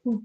Ooh,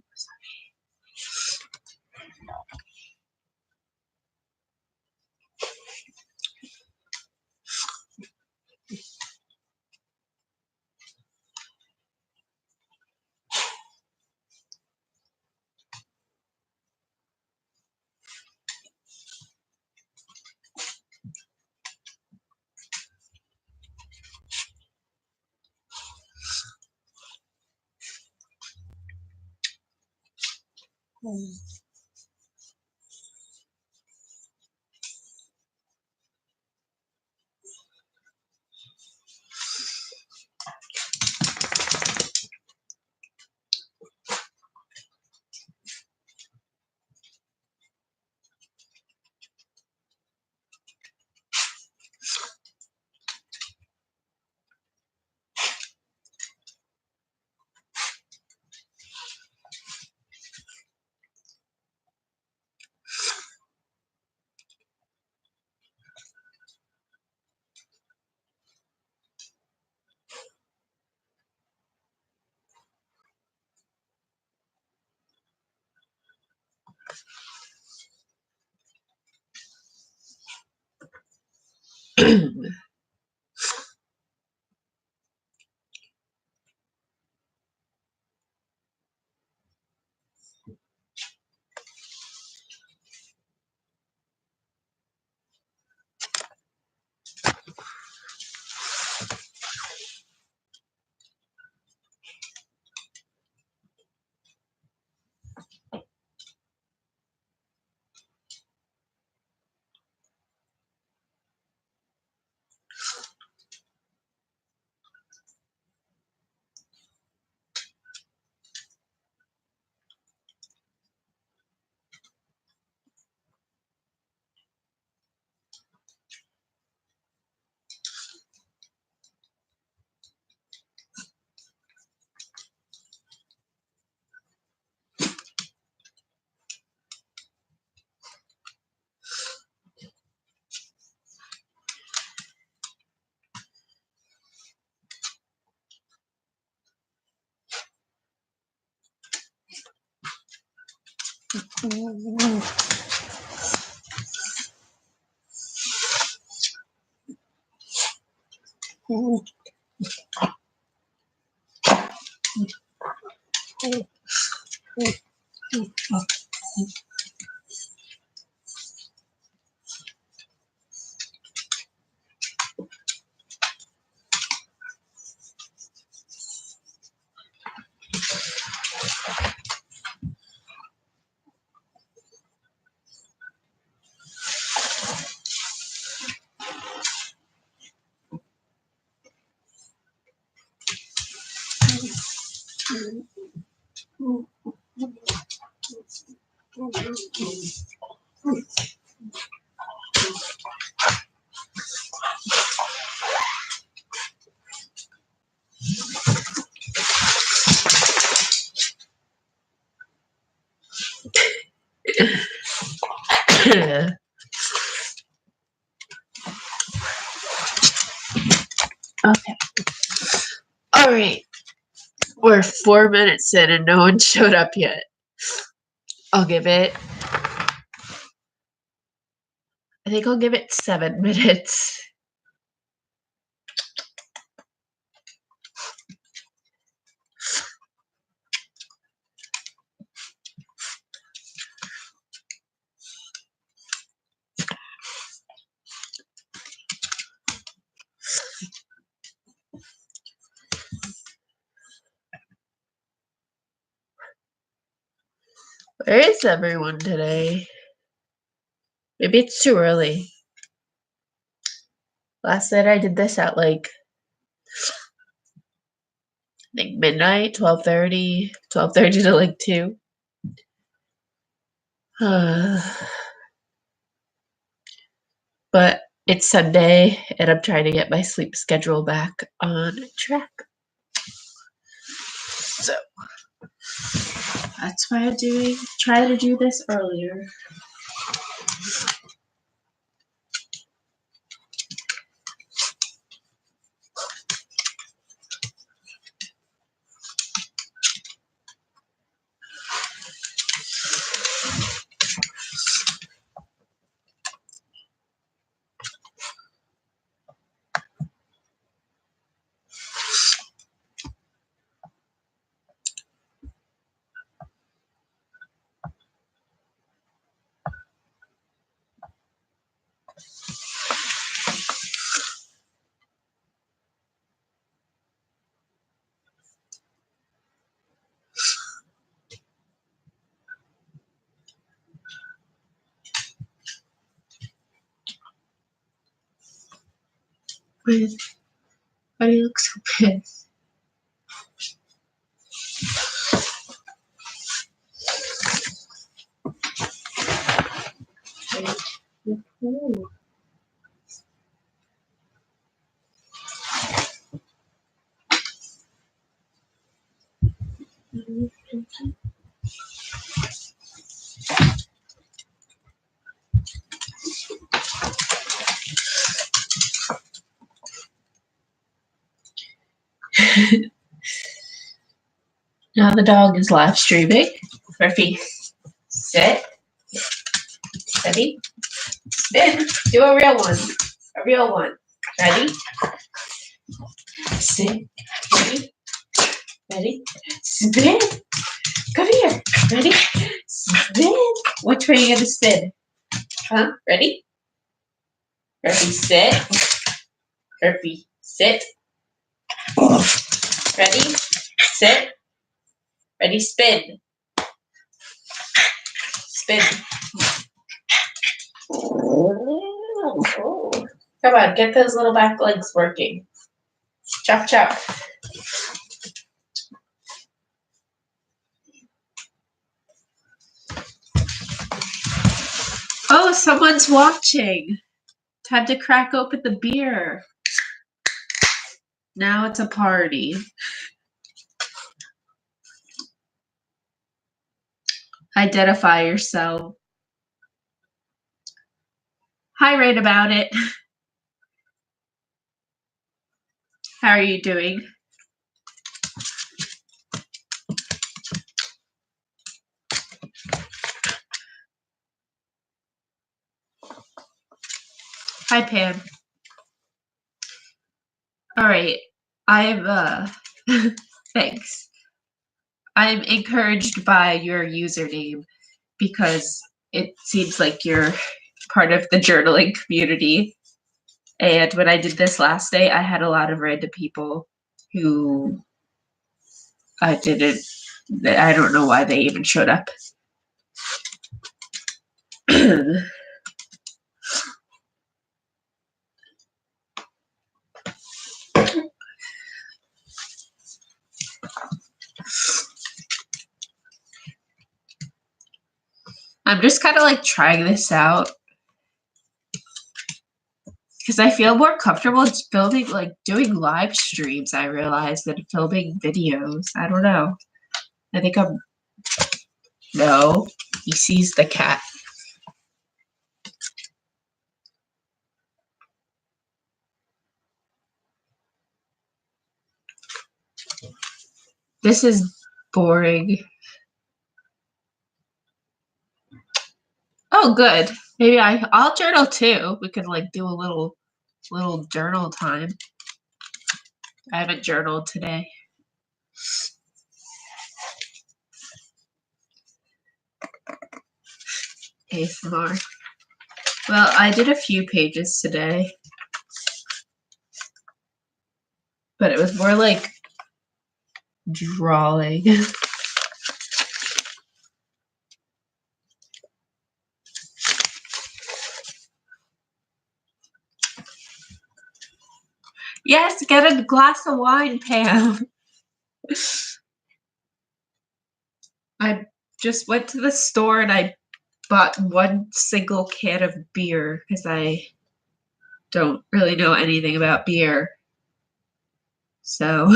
Okay. All right. We're 4 minutes in and no one showed up yet. I'll give it. I think I'll give it 7 minutes. Where is everyone today? Maybe it's too early. Last night I did this at like, I think midnight, 12:30 to like 2. But it's Sunday and I'm trying to get my sleep schedule back on track. So that's why I'm try to do this earlier. Why do you look so pissed? Ooh. Now the dog is live streaming. Murphy, sit. Steady. Spin. Do a real one. A real one. Ready? Sit. Ready? Ready? Spin. Come here. Ready? Spin. Which way are you gonna spin? Huh? Ready? Murphy, sit. Murphy, sit. Ready? Sit. Ready? Spin. Spin. Come on, get those little back legs working. Chop, chop. Oh, someone's watching. Time to crack open the beer. Now it's a party. Identify yourself. Hi, Rain About It. How are you doing? Hi, Pam. All right. I'm thanks. I'm encouraged by your username because it seems like you're part of the journaling community. And when I did this last day, I had a lot of random people who I don't know why they even showed up. I'm just kind of like trying this out because I feel more comfortable just doing live streams, I realized, than filming videos. I don't know. I think no, he sees the cat. This is boring. Oh, good. Maybe I'll journal too. We could like do a little journal time. I haven't journaled today. ASMR. Well, I did a few pages today, but it was more like drawing. Yes, get a glass of wine, Pam. I just went to the store and I bought one single can of beer because I don't really know anything about beer. So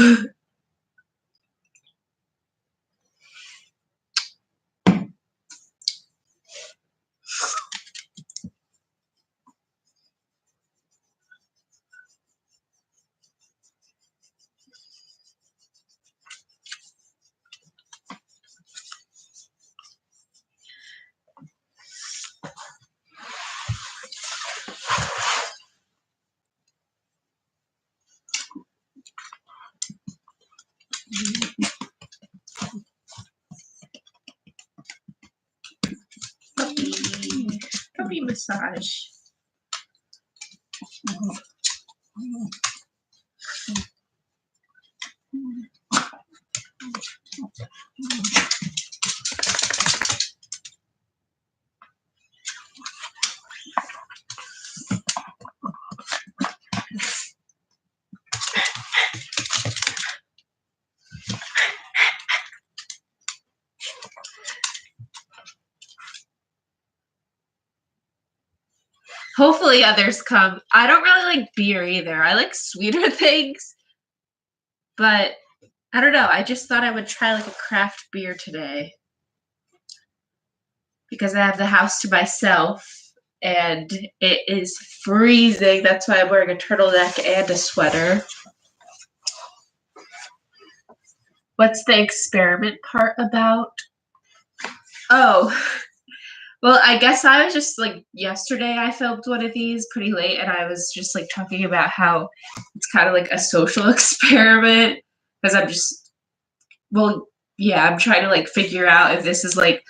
puppy massage. Hopefully others come. I don't really like beer either. I like sweeter things, but I don't know. I just thought I would try like a craft beer today because I have the house to myself and it is freezing. That's why I'm wearing a turtleneck and a sweater. What's the experiment part about? Oh, well, I guess I was just like yesterday I filmed one of these pretty late and I was just like talking about how it's kind of like a social experiment because I'm just, well, yeah, I'm trying to like figure out if this is like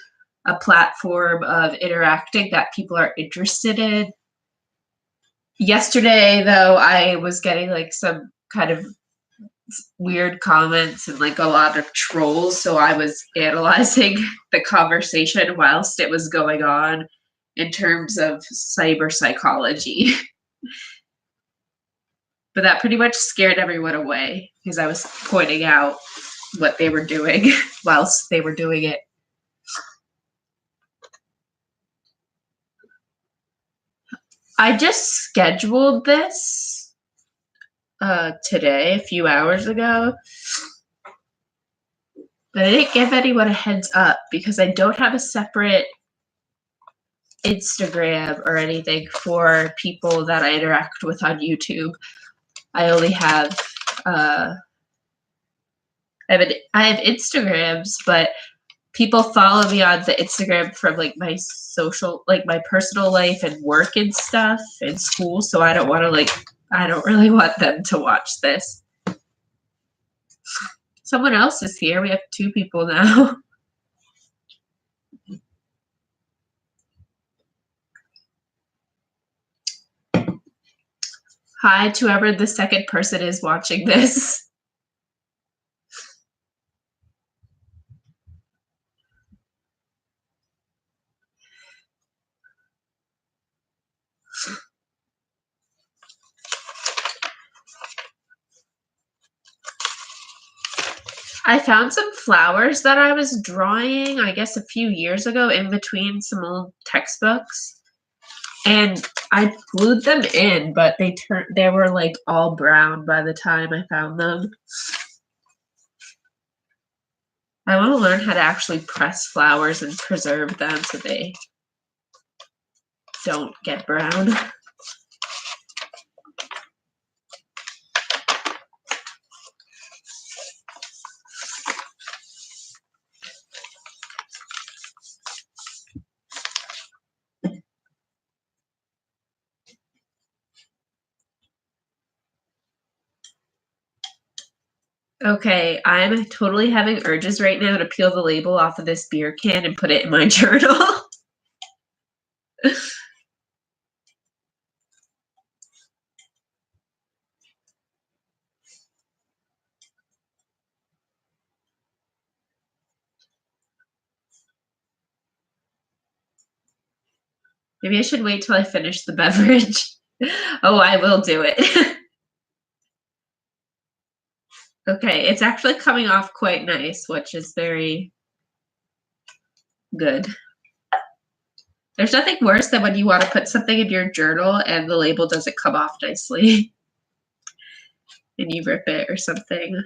a platform of interacting that people are interested in. Yesterday, though, I was getting like some kind of weird comments and like a lot of trolls, so I was analyzing the conversation whilst it was going on in terms of cyber psychology. But that pretty much scared everyone away because I was pointing out what they were doing whilst they were doing it. I just scheduled this today, a few hours ago, but I didn't give anyone a heads up because I don't have a separate Instagram or anything for people that I interact with on YouTube. I only have I have Instagrams, but people follow me on the Instagram from like my social, like my personal life and work and stuff and school. So I don't want to like, I don't really want them to watch this. Someone else is here. We have 2 people now. Hi to whoever the second person is watching this. I found some flowers that I was drawing, I guess, a few years ago in between some old textbooks. And I glued them in, but they were like all brown by the time I found them. I want to learn how to actually press flowers and preserve them so they don't get brown. Okay, I'm totally having urges right now to peel the label off of this beer can and put it in my journal. Maybe I should wait till I finish the beverage. Oh, I will do it. Okay, it's actually coming off quite nice, which is very good. There's nothing worse than when you want to put something in your journal and the label doesn't come off nicely and you rip it or something.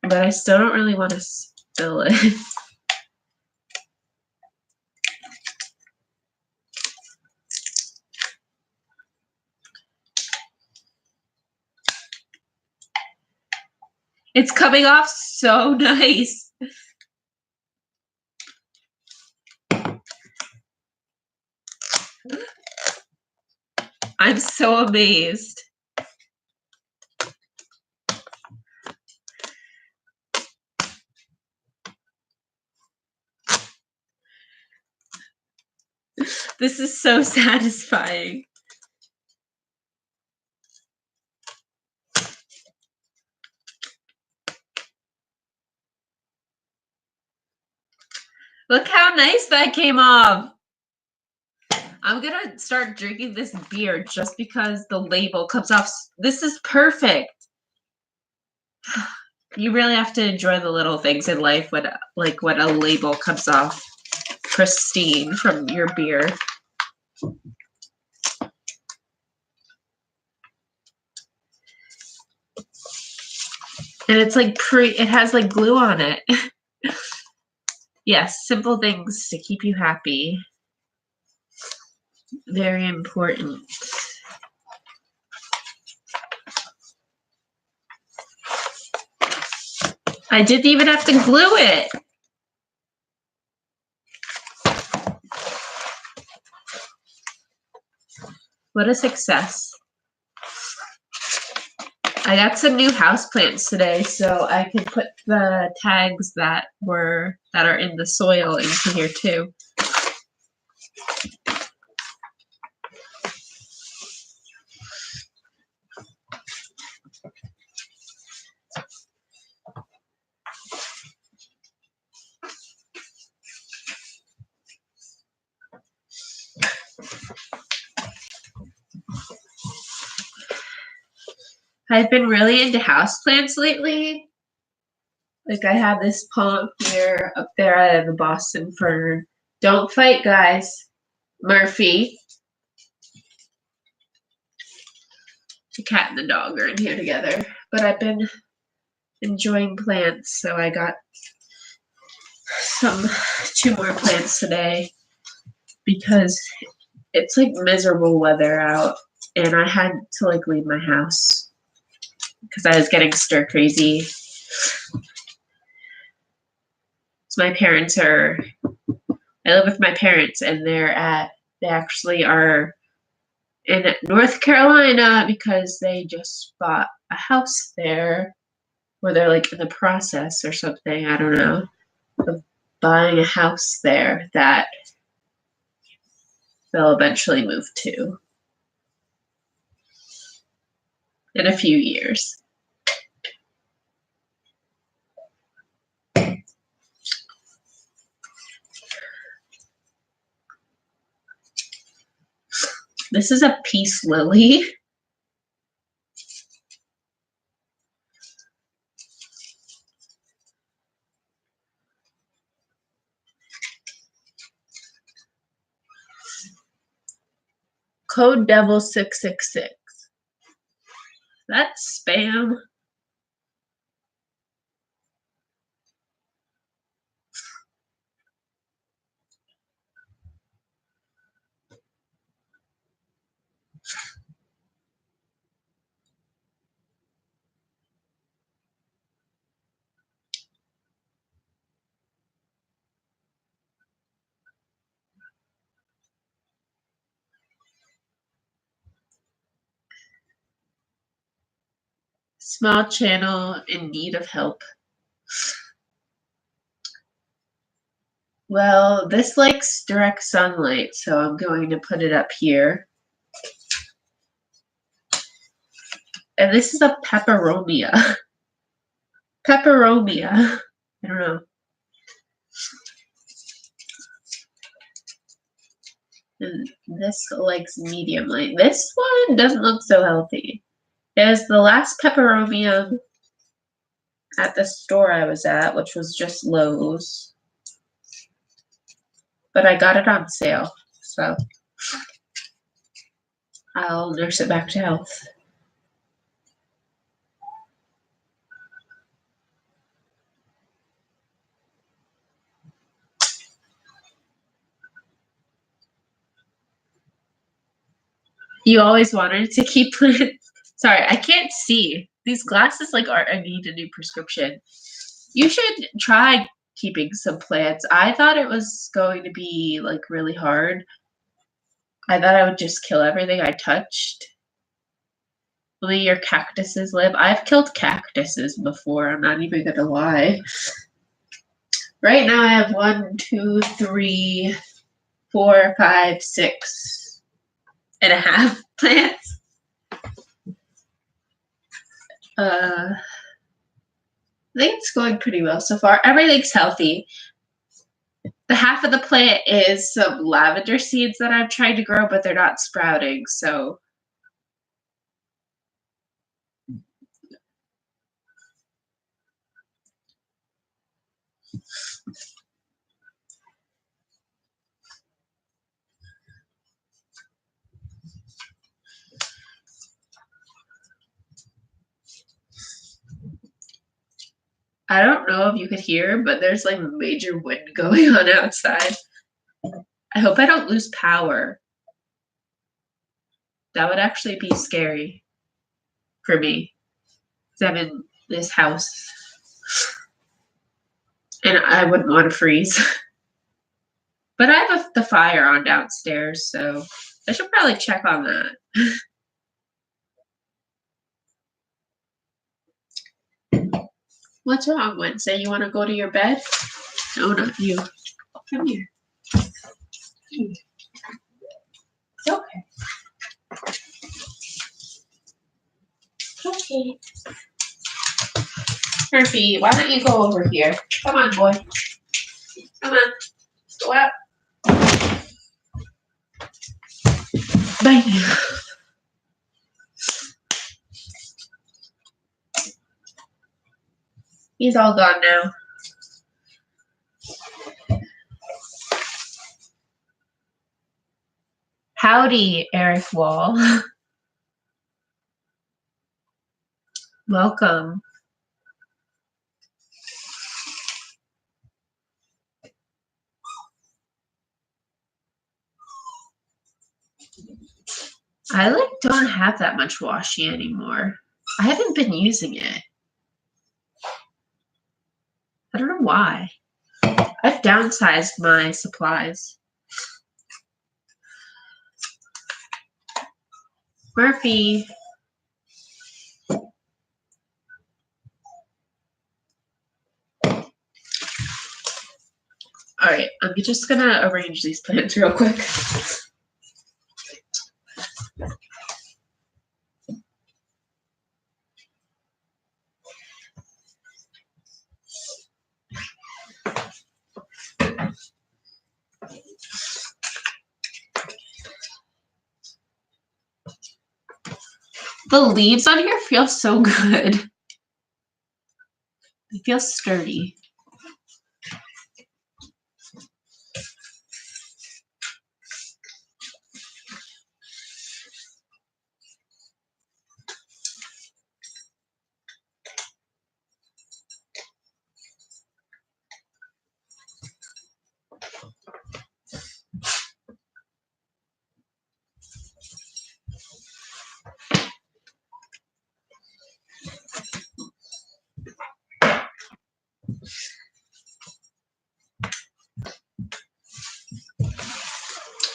But I still don't really want to spill it. It's coming off so nice. I'm so amazed. This is so satisfying. Look how nice that came off. I'm gonna start drinking this beer just because the label comes off. This is perfect. You really have to enjoy the little things in life when a label comes off pristine from your beer. And it's like it has like glue on it. Yes, simple things to keep you happy. Very important. I didn't even have to glue it. What a success. I got some new houseplants today, so I can put the tags that are in the soil into here too. I've been really into houseplants lately. Like I have this palm here, up there I have a Boston fern. Don't fight, guys. Murphy. The cat and the dog are in here together. But I've been enjoying plants, so I got 2 more plants today because it's like miserable weather out and I had to like leave my house because I was getting stir crazy. So I live with my parents and they actually are in North Carolina because they just bought a house there, or they're like in the process or something, I don't know, of buying a house there that they'll eventually move to in a few years. This is a peace lily. Code Devil 666. That's spam. Small channel in need of help. Well, this likes direct sunlight, so I'm going to put it up here. And this is a peperomia. Peperomia. I don't know. And this likes medium light. This one doesn't look so healthy. It was the last peperomia at the store I was at, which was just Lowe's. But I got it on sale, so I'll nurse it back to health. You always wanted to keep plants. Sorry, I can't see. These glasses I need a new prescription. You should try keeping some plants. I thought it was going to be like really hard. I thought I would just kill everything I touched. Will your cactuses live? I've killed cactuses before, I'm not even gonna lie. Right now I have 1, 2, 3, 4, 5, 6 and a half plants. I think it's going pretty well so far. Everything's healthy. The half of the plant is some lavender seeds that I've tried to grow, but they're not sprouting, so I don't know if you could hear, but there's like major wind going on outside. I hope I don't lose power. That would actually be scary for me. Because I'm in this house and I wouldn't want to freeze. But I have the fire on downstairs, so I should probably check on that. What's wrong, Wednesday? You want to go to your bed? No, not you. Come here. It's okay. Okay. Murphy, why don't you go over here? Come on, boy. Come on. Go out. Bye. He's all gone now. Howdy, Eric Wall. Welcome. I don't have that much washi anymore. I haven't been using it. I don't know why. I've downsized my supplies. Murphy. All right, I'm just gonna arrange these plants real quick. The leaves on here feel so good. They feel sturdy.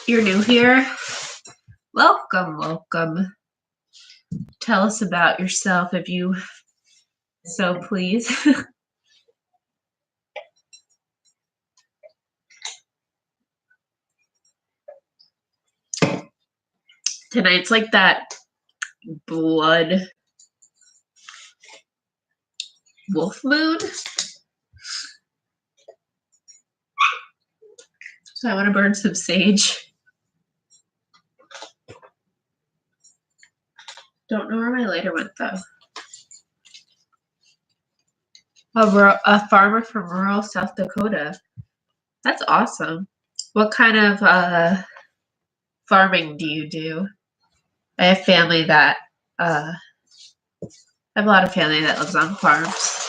You're new here? Welcome, welcome. Tell us about yourself if you so please. Tonight's like that blood wolf moon. So I want to burn some sage. Don't know where my lighter went though. A farmer from rural South Dakota. That's awesome. What kind of farming do you do? I have family that I have a lot of family that lives on farms.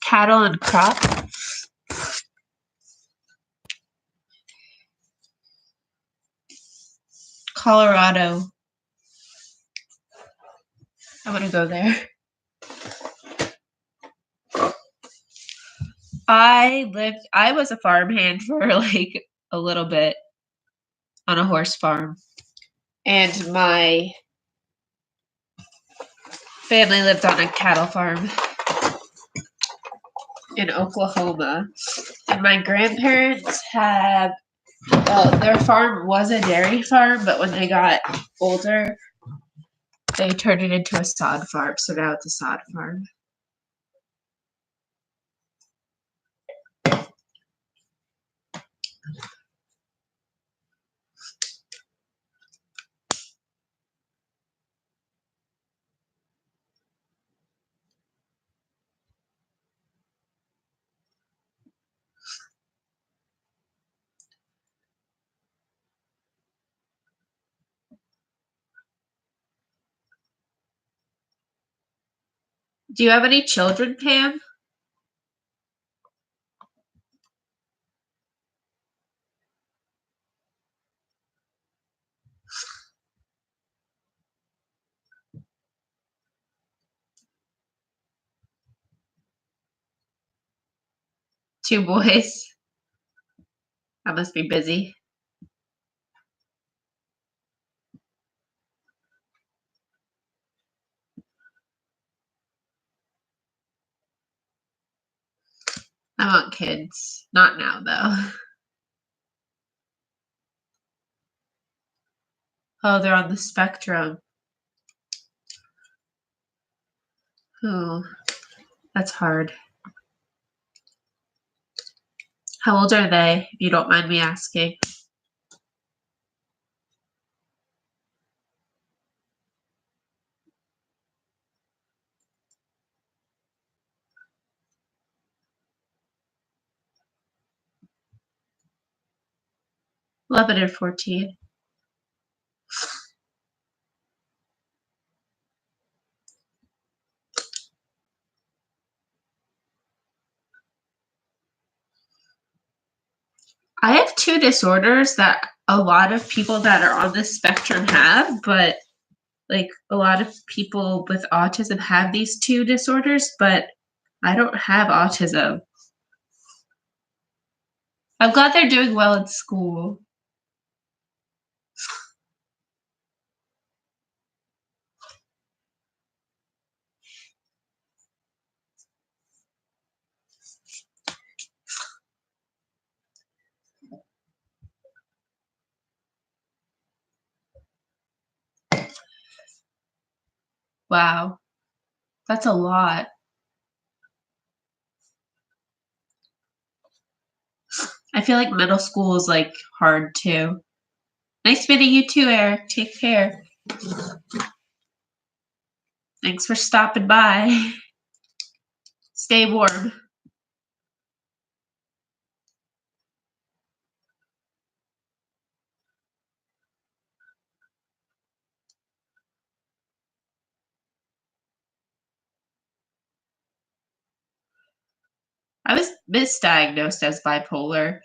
Cattle and crop. Colorado. I want to go there. I was a farmhand for like a little bit on a horse farm. And my family lived on a cattle farm in Oklahoma. And my grandparents had, their farm was a dairy farm, but when they got older, They turned it into a sod farm, so now it's a sod farm. Do you have any children, Pam? Two boys. I must be busy. I want kids. Not now, though. Oh, they're on the spectrum. Oh, that's hard. How old are they, if you don't mind me asking? Eleven and 14. I have two disorders that a lot of people that are on this spectrum have, but like a lot of people with autism have these two disorders, but I don't have autism. I'm glad they're doing well in school. Wow, that's a lot. I feel like middle school is like hard too. Nice meeting you too, Eric. Take care. Thanks for stopping by. Stay warm. I was misdiagnosed as bipolar.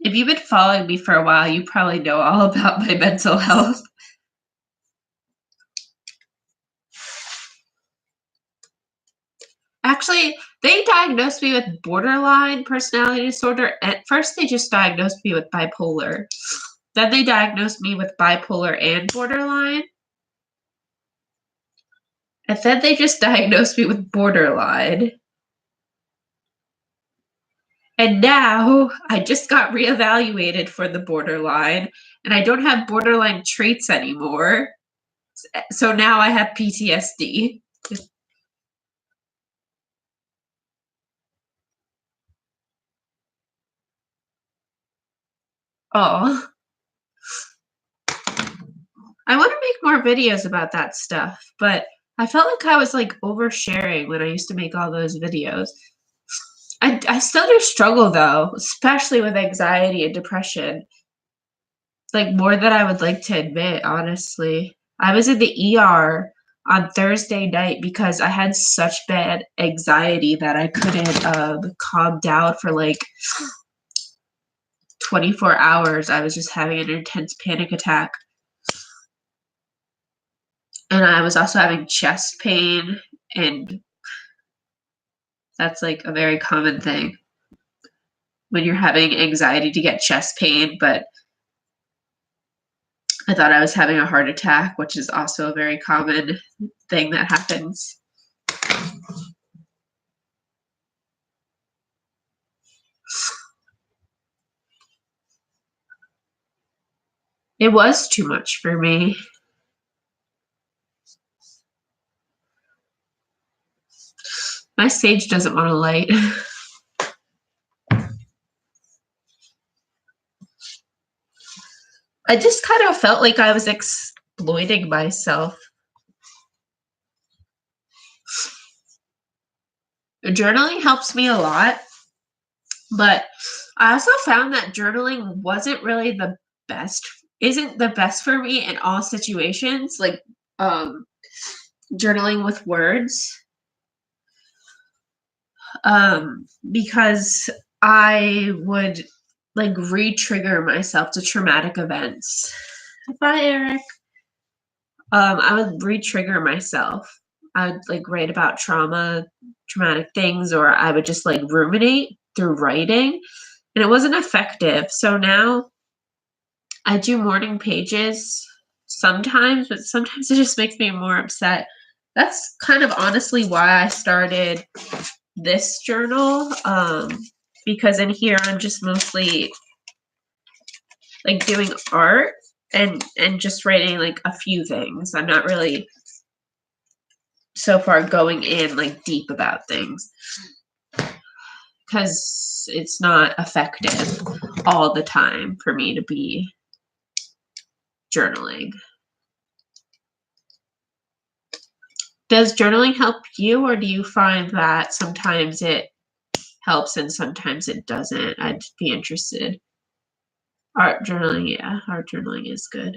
If you've been following me for a while, you probably know all about my mental health. Actually, they diagnosed me with borderline personality disorder. At first, they just diagnosed me with bipolar. Then they diagnosed me with bipolar and borderline. And then they just diagnosed me with borderline. And now I just got reevaluated for the borderline, and I don't have borderline traits anymore. So now I have PTSD. Oh, I want to make more videos about that stuff, but I felt like I was like oversharing when I used to make all those videos. I still do struggle though, especially with anxiety and depression. Like more than I would like to admit, honestly. I was in the ER on Thursday night because I had such bad anxiety that I couldn't calm down for like 24 hours. I was just having an intense panic attack. And I was also having chest pain, and that's like a very common thing when you're having anxiety to get chest pain, but I thought I was having a heart attack, which is also a very common thing that happens. It was too much for me. My sage doesn't want to light. I just kind of felt like I was exploiting myself. Journaling helps me a lot, but I also found that journaling isn't the best for me in all situations, like journaling with words. Because I would like re-trigger myself to traumatic events. Bye, Eric. I would re-trigger myself. I would like write about traumatic things, or I would just like ruminate through writing, and it wasn't effective. So now I do morning pages sometimes, but sometimes it just makes me more upset. That's kind of honestly why I started this journal, because in here I'm just mostly like doing art and just writing like a few things. I'm not really so far going in like deep about things because it's not effective all the time for me to be journaling. Does journaling help you, or do you find that sometimes it helps and sometimes it doesn't? I'd be interested. Art journaling, yeah, art journaling is good.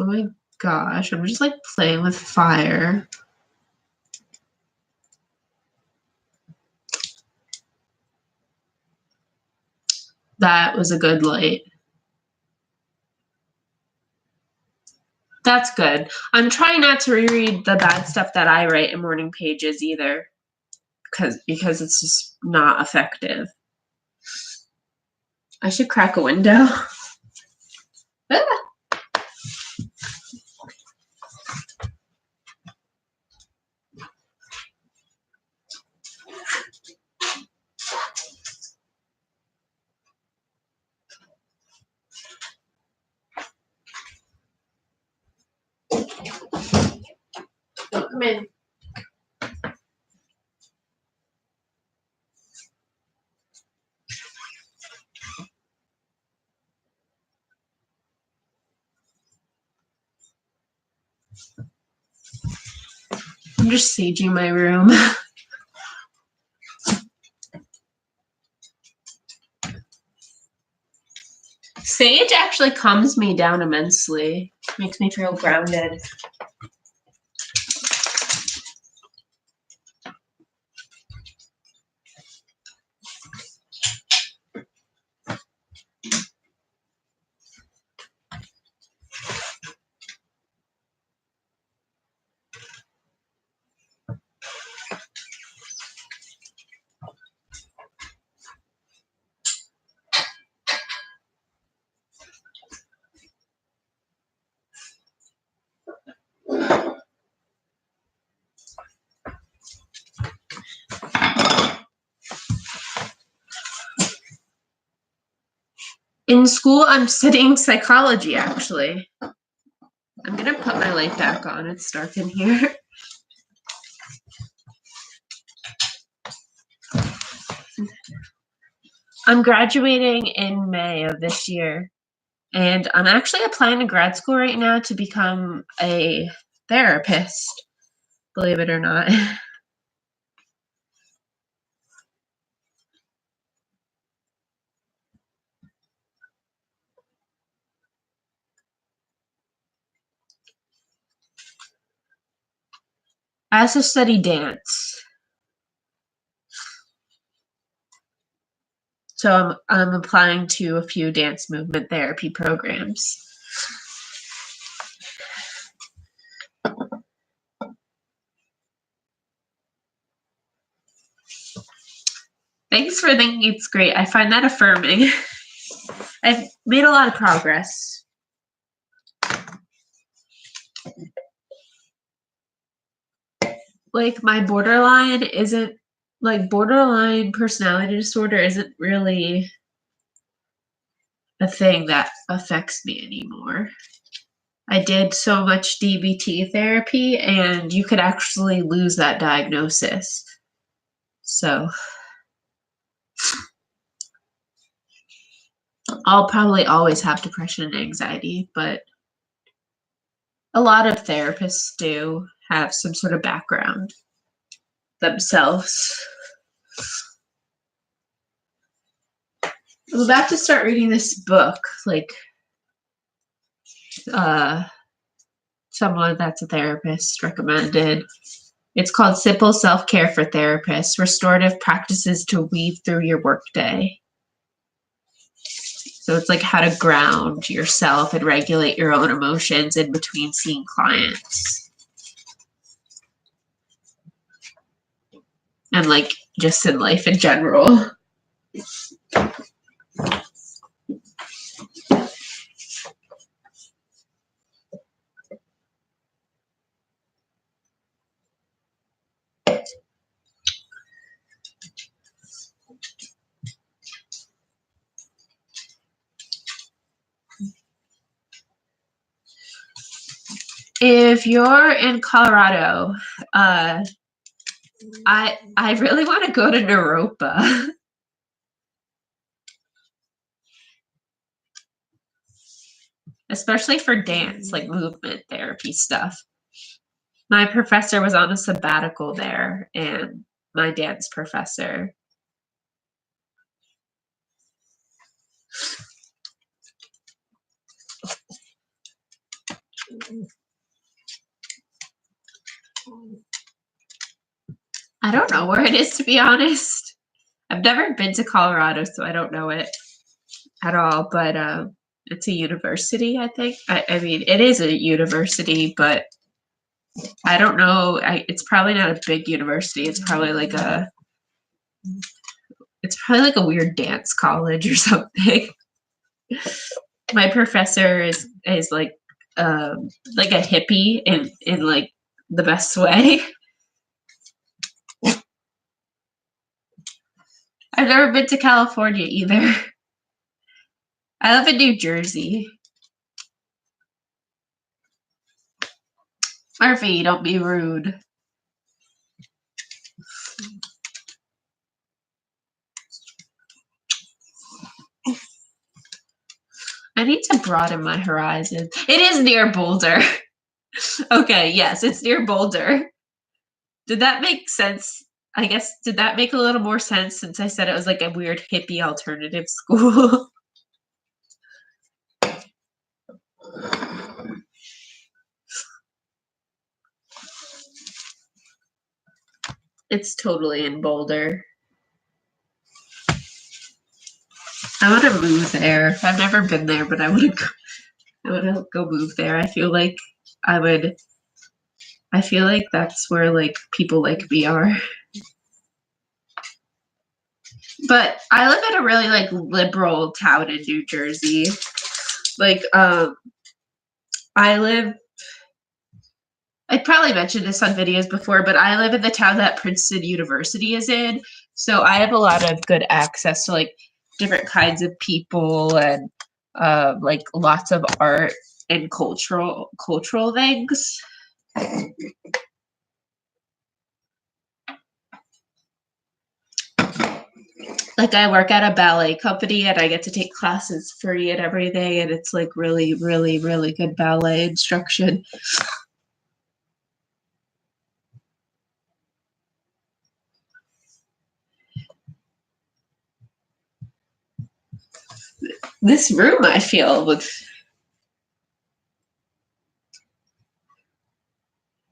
Oh my gosh, I'm just like playing with fire. That was a good light. That's good. I'm trying not to reread the bad stuff that I write in morning pages either, because it's just not effective. I should crack a window. Come in. I'm just saging my room. Sage actually calms me down immensely. Makes me feel grounded. In school, I'm studying psychology, actually. I'm gonna put my light back on. It's dark in here. I'm graduating in May of this year, and I'm actually applying to grad school right now to become a therapist, believe it or not. I also study dance. So I'm applying to a few dance movement therapy programs. Thanks for thinking it's great. I find that affirming. I've made a lot of progress. Like my borderline personality disorder isn't really a thing that affects me anymore. I did so much DBT therapy and you could actually lose that diagnosis. So I'll probably always have depression and anxiety, but a lot of therapists do have some sort of background themselves. I'm about to start reading this book, like someone that's a therapist recommended. It's called Simple Self-Care for Therapists, Restorative Practices to Weave Through Your Workday. So it's like how to ground yourself and regulate your own emotions in between seeing clients. And like just in life in general. If you're in Colorado, I really want to go to Naropa. Especially for dance, like movement therapy stuff. My professor was on a sabbatical there, and my dance professor. I don't know where it is, to be honest. I've never been to Colorado, so I don't know it at all, but it's a university, I think. I mean, it is a university, but I don't know. It's probably not a big university. It's probably like a weird dance college or something. My professor is like a hippie in like the best way. I've never been to California either. I live in New Jersey. Murphy, don't be rude. I need to broaden my horizons. It is near Boulder. Okay, yes, it's near Boulder. Did that make sense? I guess, did that make a little more sense since I said it was like a weird hippie alternative school? It's totally in Boulder. I want to move there. I've never been there, but I want to go move there. I feel like that's where like people like me are. But I live in a really like liberal town in New Jersey. Like I probably mentioned this on videos before, but I live in the town that Princeton University is in. So I have a lot of good access to like different kinds of people and like lots of art and cultural things. Like I work at a ballet company and I get to take classes free and everything, and it's like really, really, really good ballet instruction. This room I feel with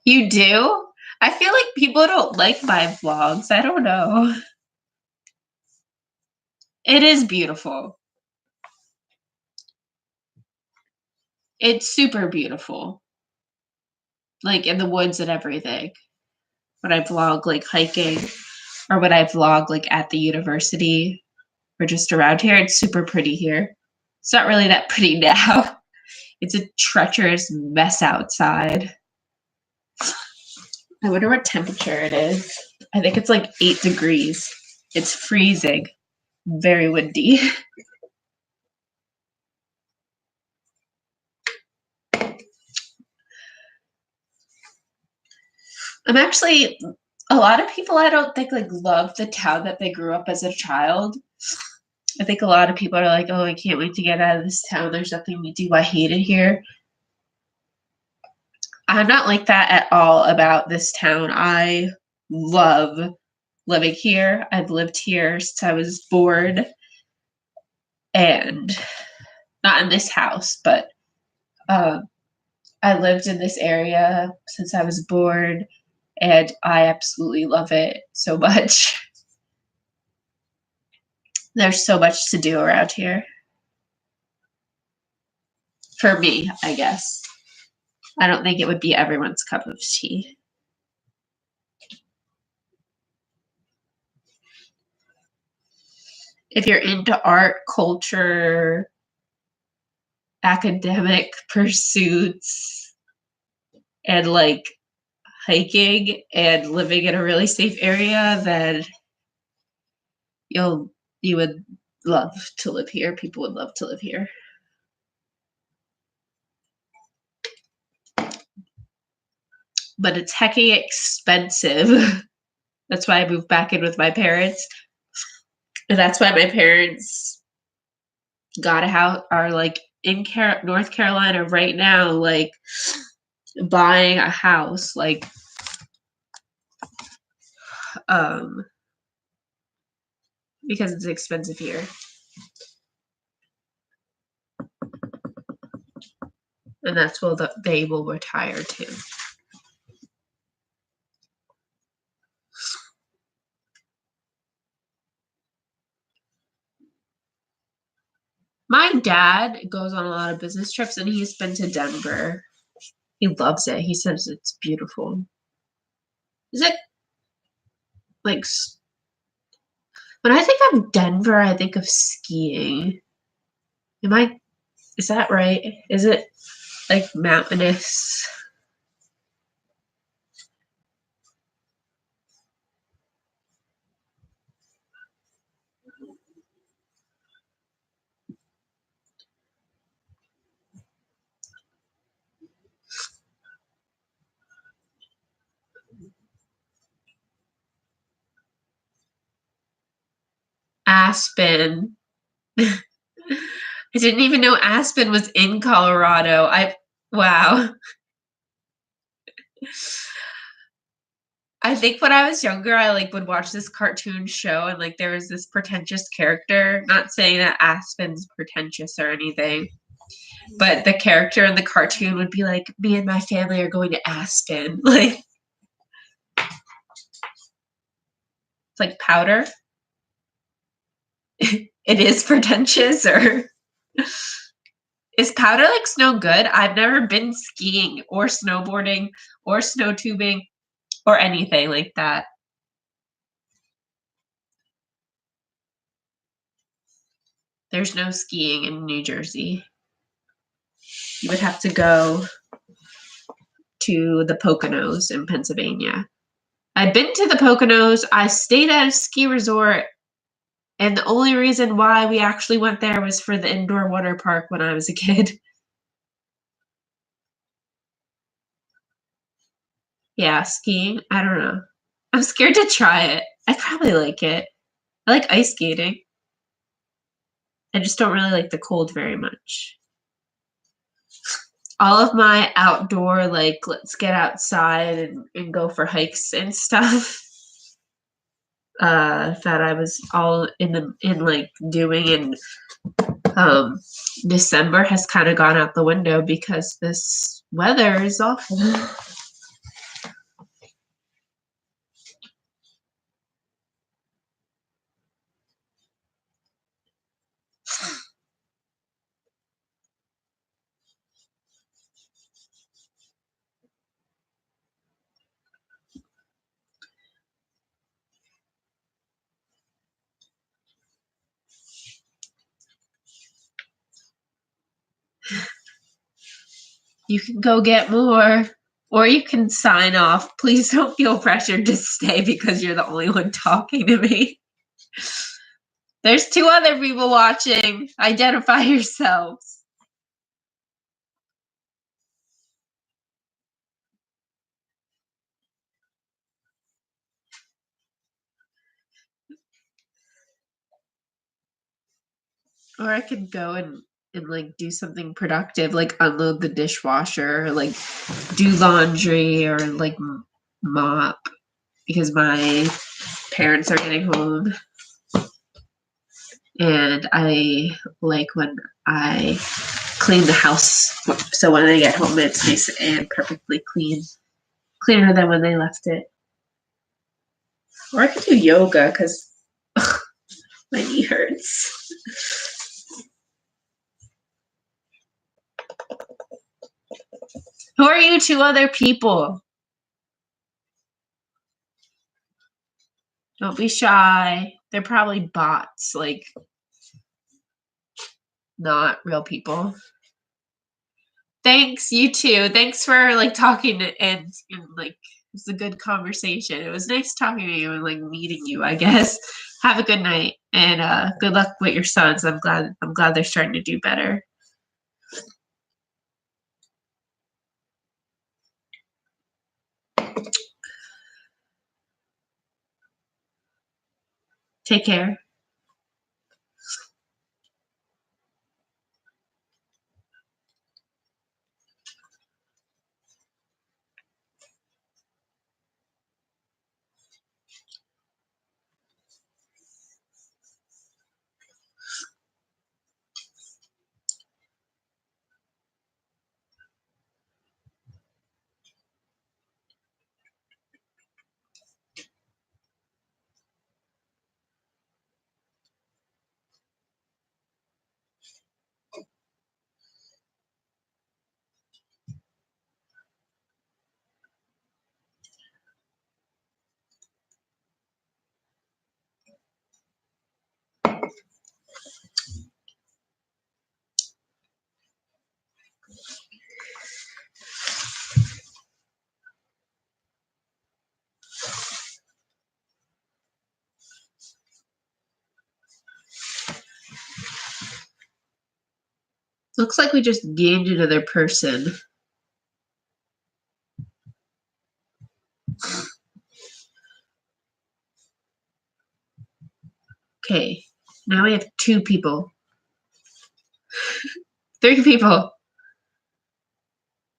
you do? I feel like people don't like my vlogs. I don't know. It is beautiful. It's super beautiful. Like in the woods and everything. When I vlog like hiking or when I vlog like at the university or just around here, it's super pretty here. It's not really that pretty now. It's a treacherous mess outside. I wonder what temperature it is. I think it's like 8 degrees. It's freezing. Very windy. I'm actually, a lot of people I don't think like love the town that they grew up as a child. I think a lot of people are like, oh, I can't wait to get out of this town. There's nothing to do. I hate it here. I'm not like that at all about this town. I love living here. I've lived here since I was born, and not in this house, but I lived in this area since I was born, and I absolutely love it so much. There's so much to do around here. For me, I guess. I don't think it would be everyone's cup of tea. If you're into art, culture, academic pursuits, and like hiking and living in a really safe area, then you would love to live here. People would love to live here. But it's hecking expensive. That's why I moved back in with my parents. And that's why my parents got a house, are like in North Carolina right now, like buying a house, like because it's expensive here. And that's where they will retire to. My dad goes on a lot of business trips, and he's been to Denver. He loves it. He says it's beautiful. Is it like, when I think of Denver, I think of skiing. Is that right? Is it like mountainous? Aspen. I didn't even know Aspen was in Colorado. Wow. I think when I was younger, I like would watch this cartoon show, and like there was this pretentious character. Not saying that Aspen's pretentious or anything, but the character in the cartoon would be like, "Me and my family are going to Aspen." Like it's like powder. It is pretentious, or is powder like snow good? I've never been skiing or snowboarding or snow tubing or anything like that. There's no skiing in New Jersey. You would have to go to the Poconos in Pennsylvania. I've been to the Poconos. I stayed at a ski resort, and the only reason why we actually went there was for the indoor water park when I was a kid. Yeah, skiing, I don't know. I'm scared to try it. I probably like it. I like ice skating. I just don't really like the cold very much. All of my outdoor, like, let's get outside and go for hikes and stuff, that I was all in like doing in December has kind of gone out the window because this weather is awful. You can go get more, or you can sign off. Please don't feel pressured to stay because you're the only one talking to me. There's 2 other people watching. Identify yourselves. Or I could go and like do something productive, like unload the dishwasher, or like do laundry, or like mop, because my parents are getting home. And I like when I clean the house, so when I get home it's nice and perfectly clean, cleaner than when they left it. Or I could do yoga because my knee hurts. Who are you 2 other people? Don't be shy. They're probably bots, like not real people. Thanks, you too. Thanks for like talking and like it was a good conversation. It was nice talking to you and like meeting you, I guess. Have a good night and good luck with your sons. I'm glad they're starting to do better. Take care. Looks like we just gained another person. Okay, now we have 2 people. 3 people.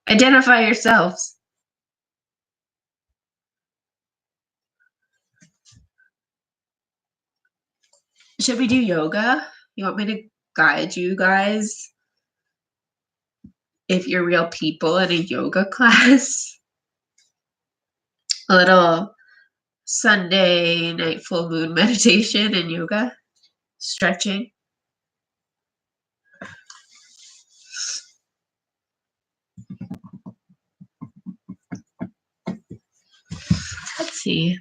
Identify yourselves. Should we do yoga? You want me to guide you guys if you're real people in a yoga class? A little Sunday night full moon meditation and yoga, stretching. Let's see.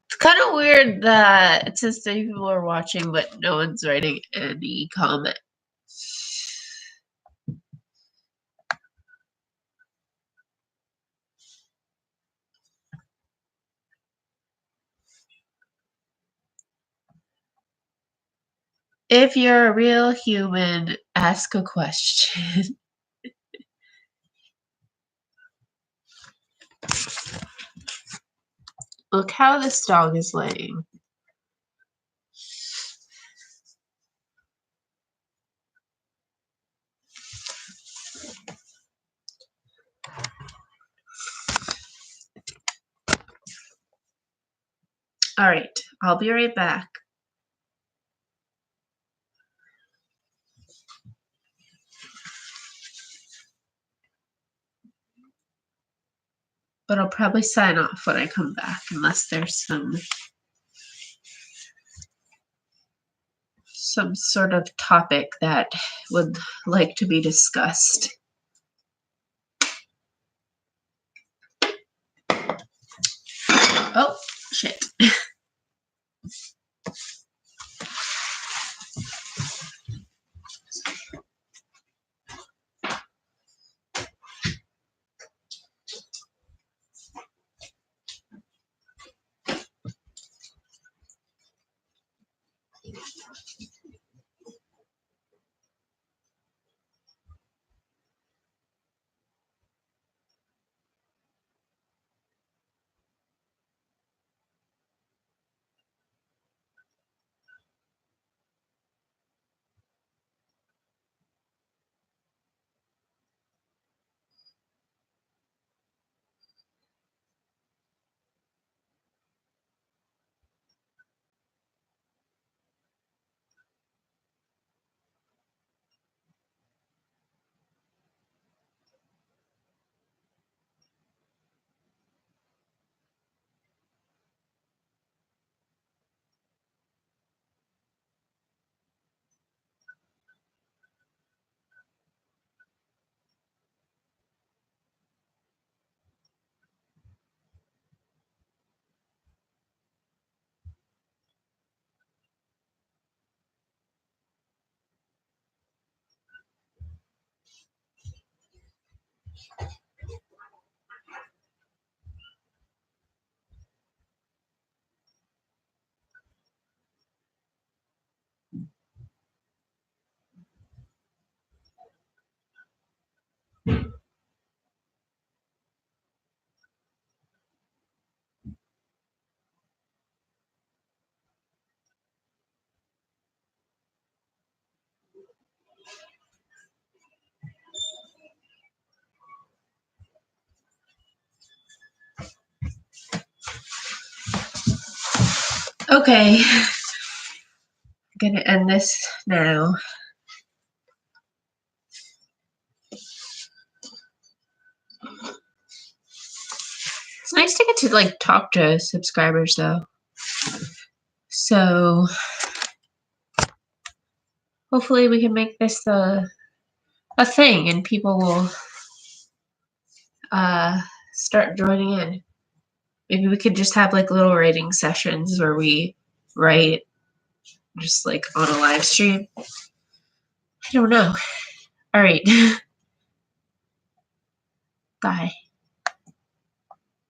It's kind of weird that it says 30 people are watching, but no one's writing any comment. If you're a real human, ask a question. Look how this dog is laying. All right, I'll be right back. but I'll probably sign off when I come back unless there's some sort of topic that would like to be discussed. Oh, shit. Okay, I'm gonna end this now. It's nice to get to like talk to subscribers though. So hopefully we can make this a thing and people will start joining in. Maybe we could just have like little writing sessions where we write just like on a live stream. I don't know. All right. Bye.